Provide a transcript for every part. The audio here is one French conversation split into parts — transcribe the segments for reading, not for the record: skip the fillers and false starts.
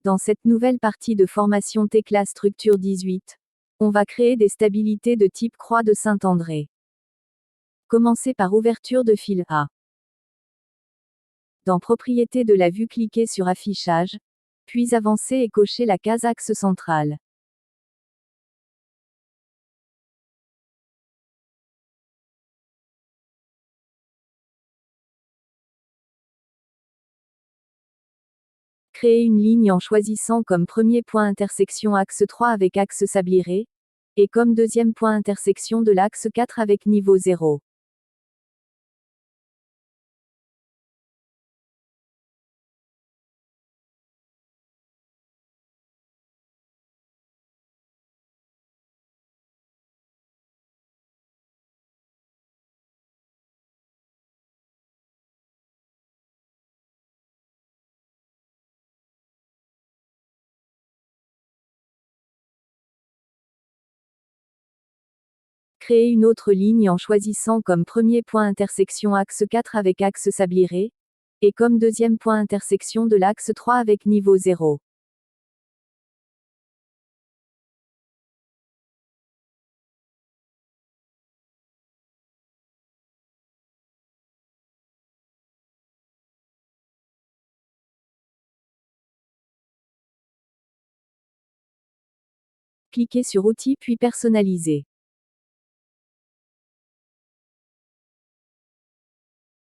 Dans cette nouvelle partie de formation Tekla Structure 18, on va créer des stabilités de type croix de Saint-André. Commencez par ouverture de fil A. Dans Propriétés de la vue, cliquez sur Affichage, puis avancez et cochez la case Axe central. Créez une ligne en choisissant comme premier point intersection axe 3 avec axe sabliré, et comme deuxième point intersection de l'axe 4 avec niveau 0. Créez une autre ligne en choisissant comme premier point intersection axe 4 avec axe sabliré, et comme deuxième point intersection de l'axe 3 avec niveau 0. Cliquez sur Outils puis Personnaliser.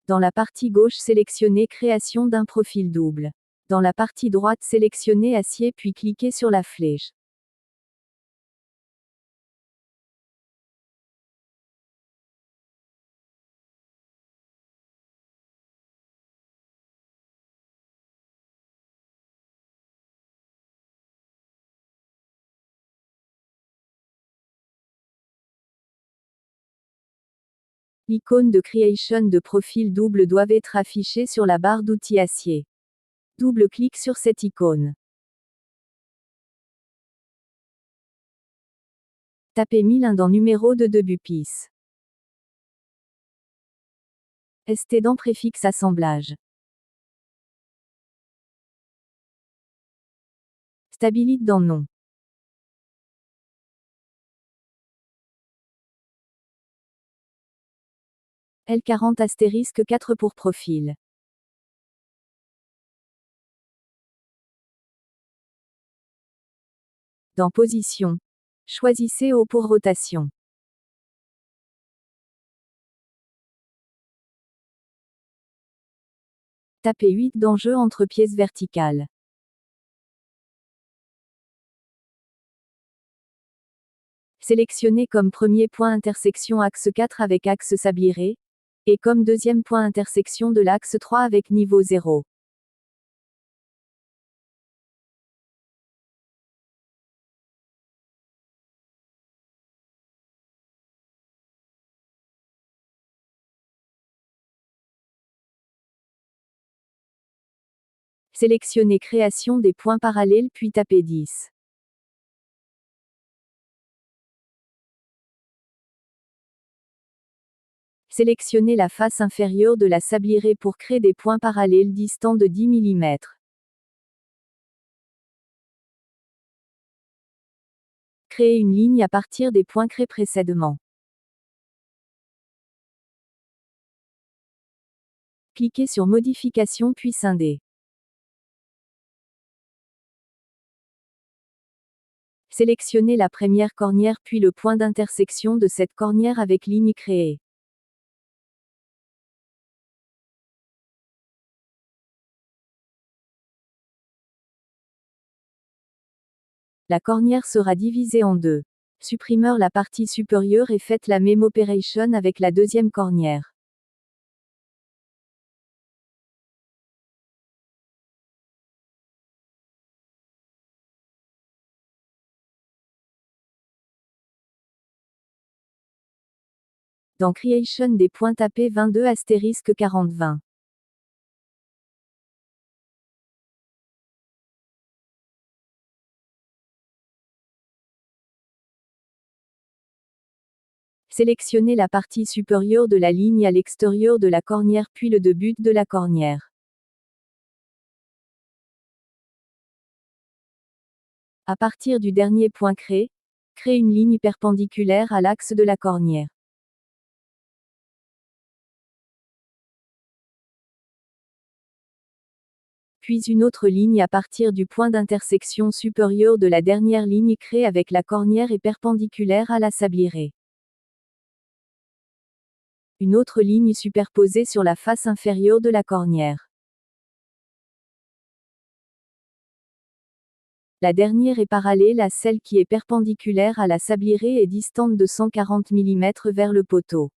Dans la partie gauche, sélectionnez Création d'un profil double. Dans la partie droite, sélectionnez Acier puis cliquez sur la flèche. L'icône de Creation de profil double doit être affichée sur la barre d'outils Acier. Double-clic sur cette icône. Tapez 1001 dans numéro de Debupis. ST dans préfixe assemblage. Stabilite dans nom. L40 * 4 pour profil. Dans Position, choisissez O pour rotation. Tapez 8 dans Jeu entre pièces verticales. Sélectionnez comme premier point intersection axe 4 avec axe sabliré, et comme deuxième point intersection de l'axe 3 avec niveau 0. Sélectionnez Création des points parallèles puis tapez 10. Sélectionnez la face inférieure de la sablirée pour créer des points parallèles distants de 10 mm. Créez une ligne à partir des points créés précédemment. Cliquez sur Modification puis scinder. Sélectionnez la première cornière puis le point d'intersection de cette cornière avec ligne créée. La cornière sera divisée en deux. Supprimez la partie supérieure et faites la même opération avec la deuxième cornière. Dans Creation des points, tapez 22 * 40 20. Sélectionnez la partie supérieure de la ligne à l'extérieur de la cornière puis le début de la cornière. À partir du dernier point crée une ligne perpendiculaire à l'axe de la cornière. Puis une autre ligne à partir du point d'intersection supérieur de la dernière ligne crée avec la cornière et perpendiculaire à la sablieraie. Une autre ligne superposée sur la face inférieure de la cornière. La dernière est parallèle à celle qui est perpendiculaire à la sablieraie et distante de 140 mm vers le poteau.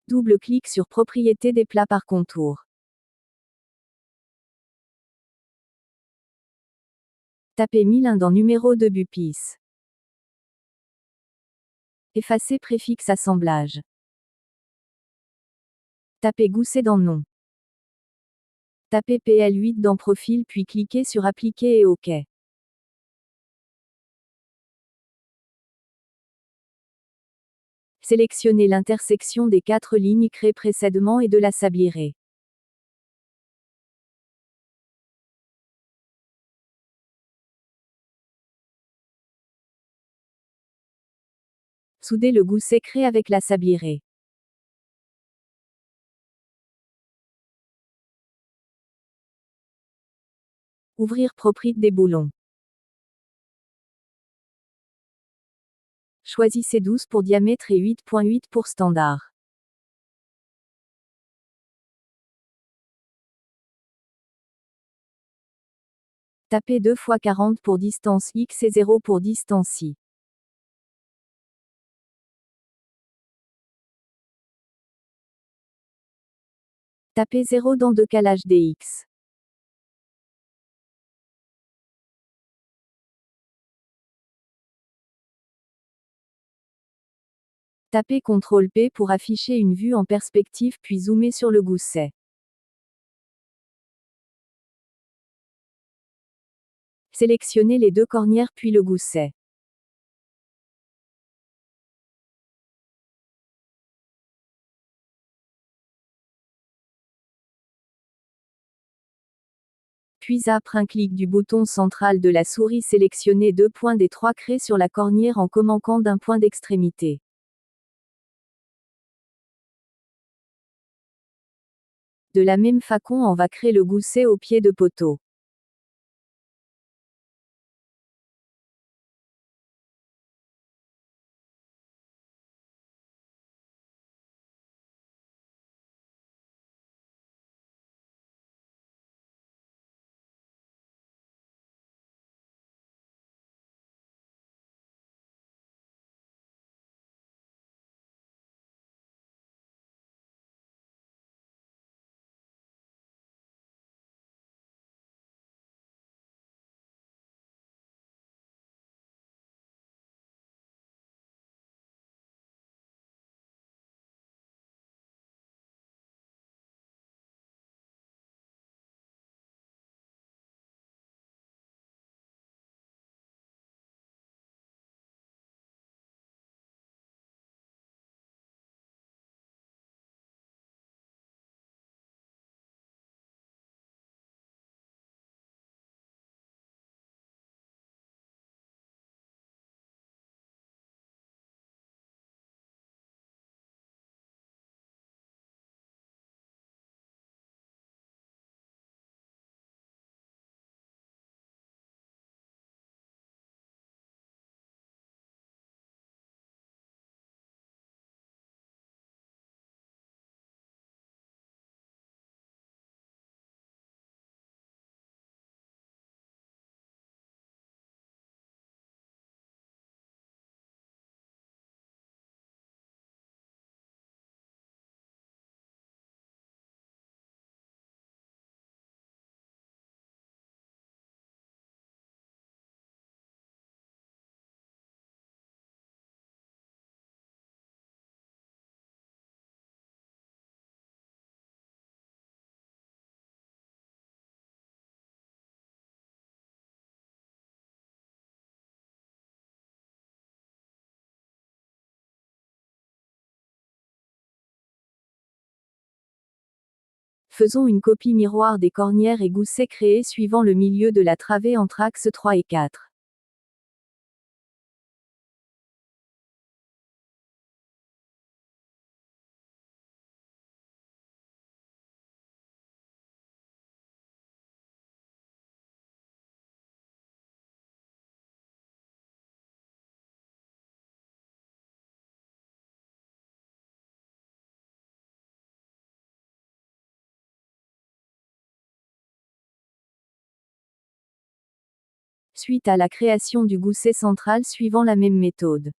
Double-clic sur Propriétés des plats par contour. Tapez 1001 dans Numéro de BUPIS. Effacez préfixe assemblage. Tapez Gousset dans Nom. Tapez PL8 dans Profil puis cliquez sur Appliquer et OK. Sélectionnez l'intersection des 4 lignes créées précédemment et de la sablieraie. Soudez le gousset créé avec la sablieraie. Ouvrir Propriété des boulons. Choisissez 12 pour diamètre et 8.8 pour standard. Tapez 2 x 40 pour distance X et 0 pour distance Y. Tapez 0 dans Décalage DX. Tapez CTRL-P pour afficher une vue en perspective puis zoomer sur le gousset. Sélectionnez les 2 cornières puis le gousset. Puis après un clic du bouton central de la souris sélectionnez 2 points des 3 craies sur la cornière en commençant d'un point d'extrémité. De la même façon on va créer le gousset au pied de poteau. Faisons une copie miroir des cornières et goussets créés suivant le milieu de la travée entre axes 3 et 4. Suite à la création du gousset central suivant la même méthode.